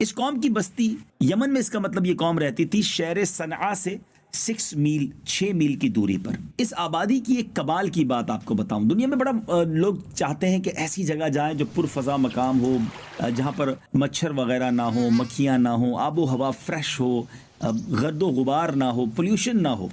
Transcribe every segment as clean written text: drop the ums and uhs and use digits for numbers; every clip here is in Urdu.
اس قوم کی بستی یمن میں، اس کا مطلب یہ قوم رہتی تھی شہر صنعاء سے 6 میل کی دوری پر۔ اس آبادی کی ایک کمال کی بات آپ کو بتاؤں، دنیا میں بڑا لوگ چاہتے ہیں کہ ایسی جگہ جائیں جو پرفضا مقام ہو، جہاں پر مچھر وغیرہ نہ ہو، مکھیاں نہ ہوں، آب و ہوا فریش ہو، گرد و غبار نہ ہو، پولیوشن نہ ہو۔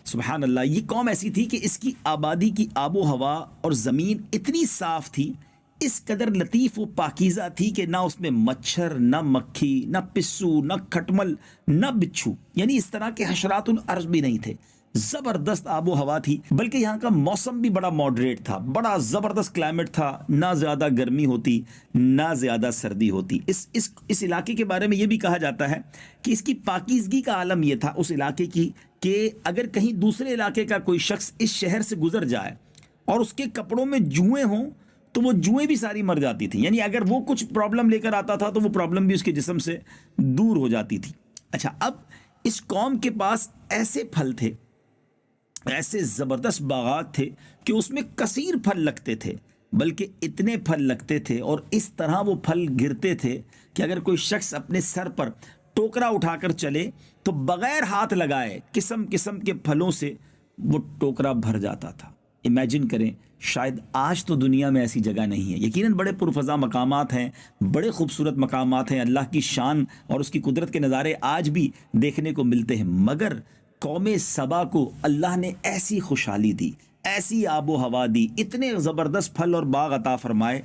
سبحان اللہ، یہ قوم ایسی تھی کہ اس کی آبادی کی آب و ہوا اور زمین اتنی صاف تھی، اس قدر لطیف و پاکیزہ تھی کہ نہ اس میں مچھر، نہ مکھی، نہ پسو، نہ کھٹمل، نہ بچھو، یعنی اس طرح کے حشرات الارض بھی نہیں تھے۔ زبردست آب و ہوا تھی، بلکہ یہاں کا موسم بھی بڑا ماڈریٹ تھا، بڑا زبردست کلائمیٹ تھا، نہ زیادہ گرمی ہوتی نہ زیادہ سردی ہوتی۔ اس علاقے کے بارے میں یہ بھی کہا جاتا ہے کہ اس کی پاکیزگی کا عالم یہ تھا اس علاقے کی کہ اگر کہیں دوسرے علاقے کا کوئی شخص اس شہر سے گزر جائے اور اس کے کپڑوں میں جوئیں ہوں تو وہ جوئیں بھی ساری مر جاتی تھیں، یعنی اگر وہ کچھ پرابلم لے کر آتا تھا تو وہ پرابلم بھی اس کے جسم سے دور ہو جاتی تھی۔ اچھا، اب اس قوم کے پاس ایسے پھل تھے، ایسے زبردست باغات تھے کہ اس میں کثیر پھل لگتے تھے، بلکہ اتنے پھل لگتے تھے اور اس طرح وہ پھل گرتے تھے کہ اگر کوئی شخص اپنے سر پر ٹوکرا اٹھا کر چلے تو بغیر ہاتھ لگائے قسم قسم کے پھلوں سے وہ ٹوکرا بھر جاتا تھا۔ امیجن کریں، شاید آج تو دنیا میں ایسی جگہ نہیں ہے، یقیناً بڑے پرفضا مقامات ہیں، بڑے خوبصورت مقامات ہیں، اللہ کی شان اور اس کی قدرت کے نظارے آج بھی دیکھنے کو ملتے ہیں، مگر قوم سبا کو اللہ نے ایسی خوشحالی دی، ایسی آب و ہوا دی، اتنے زبردست پھل اور باغ عطا فرمائے،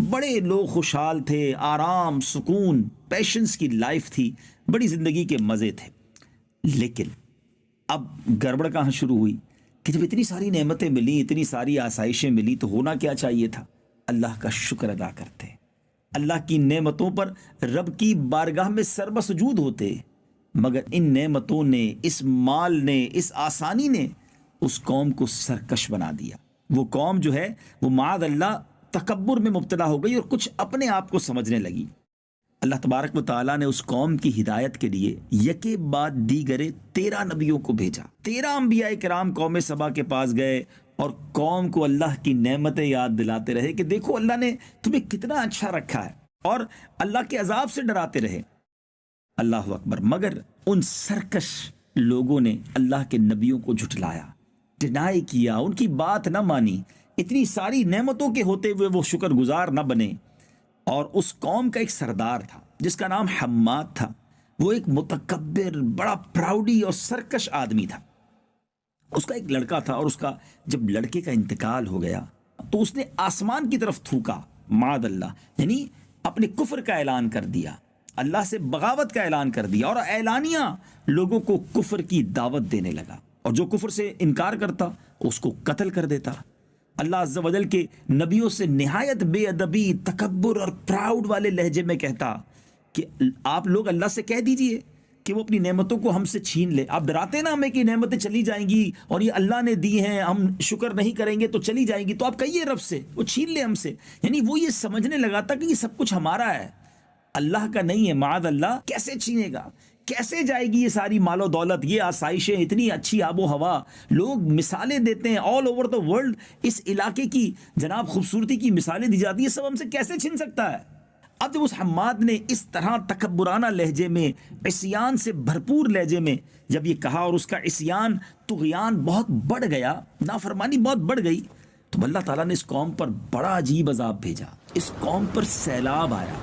بڑے لوگ خوشحال تھے، آرام، سکون، پیشنس کی لائف تھی، بڑی زندگی کے مزے تھے۔ لیکن اب گڑبڑ کہاں شروع ہوئی کہ جب اتنی ساری نعمتیں ملی، اتنی ساری آسائشیں ملی تو ہونا کیا چاہیے تھا؟ اللہ کا شکر ادا کرتے، اللہ کی نعمتوں پر رب کی بارگاہ میں سربہ سجود ہوتے، مگر ان نعمتوں نے، اس مال نے، اس آسانی نے اس قوم کو سرکش بنا دیا۔ وہ قوم جو ہے وہ معاذ اللہ تکبر میں مبتلا ہو گئی اور کچھ اپنے آپ کو سمجھنے لگی۔ اللہ تبارک و تعالیٰ نے اس قوم کی ہدایت کے لیے یکے بعد دیگرے 13 نبیوں کو بھیجا۔ 13 انبیاء کرام قوم سبا کے پاس گئے اور قوم کو اللہ کی نعمتیں یاد دلاتے رہے کہ دیکھو اللہ نے تمہیں کتنا اچھا رکھا ہے، اور اللہ کے عذاب سے ڈراتے رہے۔ اللہ اکبر، مگر ان سرکش لوگوں نے اللہ کے نبیوں کو جھٹلایا، ڈینائی کیا، ان کی بات نہ مانی، اتنی ساری نعمتوں کے ہوتے ہوئے وہ شکر گزار نہ بنے۔ اور اس قوم کا ایک سردار تھا جس کا نام حماد تھا، وہ ایک متکبر، بڑا پراؤڈی اور سرکش آدمی تھا۔ اس کا ایک لڑکا تھا اور اس کا جب لڑکے کا انتقال ہو گیا تو اس نے آسمان کی طرف تھوکا، معاذ اللہ، یعنی اپنے کفر کا اعلان کر دیا، اللہ سے بغاوت کا اعلان کر دیا، اور اعلانیہ لوگوں کو کفر کی دعوت دینے لگا، اور جو کفر سے انکار کرتا اس کو قتل کر دیتا۔ اللہ عز و جل کے نبیوں سے نہایت بے ادبی، تکبر اور پراؤڈ والے لہجے میں کہتا کہ آپ لوگ اللہ سے کہہ دیجئے کہ وہ اپنی نعمتوں کو ہم سے چھین لے۔ آپ ڈراتے نا ہمیں کہ نعمتیں چلی جائیں گی اور یہ اللہ نے دی ہیں، ہم شکر نہیں کریں گے تو چلی جائیں گی، تو آپ کہیے رب سے وہ چھین لے ہم سے۔ یعنی وہ یہ سمجھنے لگا تھا کہ یہ سب کچھ ہمارا ہے، اللہ کا نہیں ہے، معاذ اللہ، کیسے چھینے گا، کیسے جائے گی یہ ساری مال و دولت، یہ آسائشیں، اتنی اچھی آب و ہوا۔ لوگ مثالیں دیتے ہیں آل اوور دا ورلڈ، اس علاقے کی جناب خوبصورتی کی مثالیں دی جاتی ہیں، سب ہم سے کیسے چھن سکتا ہے؟ اب جب اس حماد نے اس طرح تکبرانہ لہجے میں، عصیان سے بھرپور لہجے میں جب یہ کہا، اور اس کا عصیان، طغیان بہت بڑھ گیا، نافرمانی بہت بڑھ گئی، تو اللہ تعالیٰ نے اس قوم پر بڑا عجیب عذاب بھیجا، اس قوم پر سیلاب آیا۔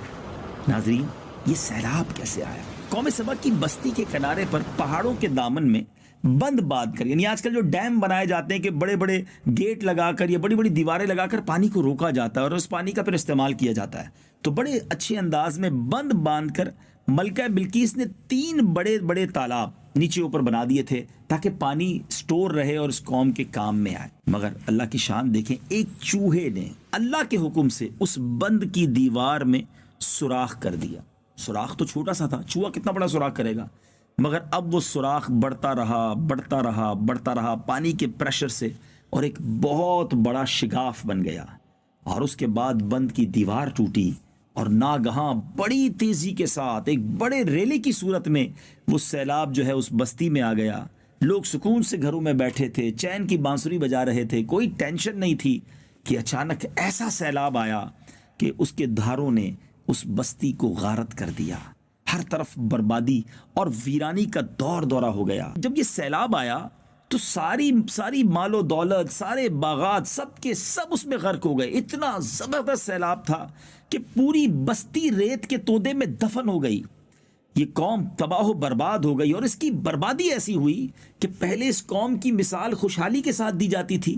ناظرین، یہ سیلاب کیسے آیا؟ قوم سبا کی بستی کے کنارے پر پہاڑوں کے دامن میں بند باندھ کر، یعنی آج کل جو ڈیم بنائے جاتے ہیں کہ بڑے بڑے گیٹ لگا کر یا بڑی بڑی دیواریں لگا کر پانی کو روکا جاتا ہے اور اس پانی کا پھر استعمال کیا جاتا ہے، تو بڑے اچھے انداز میں بند باندھ کر ملکہ بلقیس نے 3 بڑے بڑے تالاب نیچے اوپر بنا دیے تھے تاکہ پانی سٹور رہے اور اس قوم کے کام میں آئے۔ مگر اللہ کی شان دیکھیں، ایک چوہے نے اللہ کے حکم سے اس بند کی دیوار میں سوراخ کر دیا۔ سوراخ تو چھوٹا سا تھا، چوہا کتنا بڑا سوراخ کرے گا، مگر اب وہ سوراخ بڑھتا رہا پانی کے پریشر سے، اور ایک بہت بڑا شگاف بن گیا، اور اس کے بعد بند کی دیوار ٹوٹی، اور ناگہاں بڑی تیزی کے ساتھ ایک بڑے ریلے کی صورت میں وہ سیلاب جو ہے اس بستی میں آ گیا۔ لوگ سکون سے گھروں میں بیٹھے تھے، چین کی بانسری بجا رہے تھے، کوئی ٹینشن نہیں تھی، کہ اچانک ایسا سیلاب آیا کہ اس کے دھاروں نے اس بستی کو غارت کر دیا۔ ہر طرف بربادی اور ویرانی کا دور دورہ ہو گیا۔ جب یہ سیلاب آیا تو ساری مال و دولت، سارے باغات، سب کے سب اس میں غرق ہو گئے۔ اتنا زبردست سیلاب تھا کہ پوری بستی ریت کے تودے میں دفن ہو گئی۔ یہ قوم تباہ و برباد ہو گئی، اور اس کی بربادی ایسی ہوئی کہ پہلے اس قوم کی مثال خوشحالی کے ساتھ دی جاتی تھی،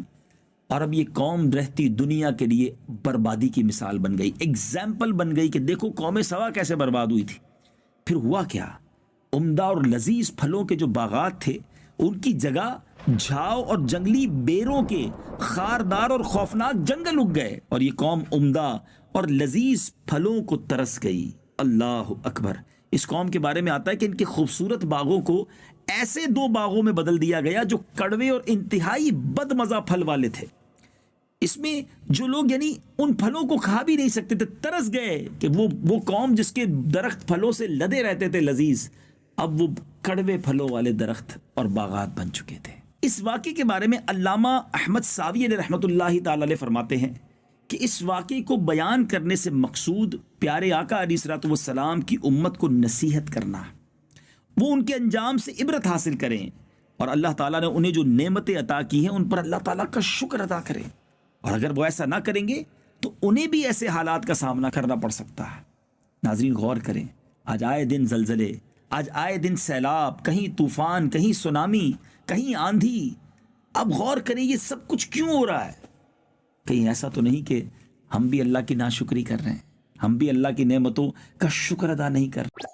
اور اب یہ قوم رہتی دنیا کے لیے بربادی کی مثال بن گئی، ایگزامپل بن گئی کہ دیکھو قوم سوا کیسے برباد ہوئی تھی۔ پھر ہوا کیا؟ عمدہ اور لذیذ پھلوں کے جو باغات تھے ان کی جگہ جھاؤ اور جنگلی بیروں کے خاردار اور خوفناک جنگل اگ گئے، اور یہ قوم عمدہ اور لذیذ پھلوں کو ترس گئی۔ اللہ اکبر۔ اس قوم کے بارے میں آتا ہے کہ ان کے خوبصورت باغوں کو ایسے 2 باغوں میں بدل دیا گیا جو کڑوے اور انتہائی بد مزہ پھل والے تھے۔ اس میں جو لوگ یعنی ان پھلوں کو کھا بھی نہیں سکتے تھے، ترس گئے کہ وہ قوم جس کے درخت پھلوں سے لدے رہتے تھے لذیذ، اب وہ کڑوے پھلوں والے درخت اور باغات بن چکے تھے۔ اس واقعے کے بارے میں علامہ احمد ساوی علیہ رحمۃ اللہ تعالی علیہ فرماتے ہیں کہ اس واقعے کو بیان کرنے سے مقصود پیارے آقا علیہ الصلوۃ والسلام کی امت کو نصیحت کرنا، وہ ان کے انجام سے عبرت حاصل کریں، اور اللہ تعالیٰ نے انہیں جو نعمتیں عطا کی ہیں ان پر اللہ تعالیٰ کا شکر ادا کریں، اور اگر وہ ایسا نہ کریں گے تو انہیں بھی ایسے حالات کا سامنا کرنا پڑ سکتا ہے۔ ناظرین غور کریں، آج آئے دن زلزلے، آج آئے دن سیلاب، کہیں طوفان، کہیں سونامی، کہیں آندھی۔ اب غور کریں یہ سب کچھ کیوں ہو رہا ہے؟ کہیں ایسا تو نہیں کہ ہم بھی اللہ کی ناشکری کر رہے ہیں، ہم بھی اللہ کی نعمتوں کا شکر ادا نہیں کر رہے؟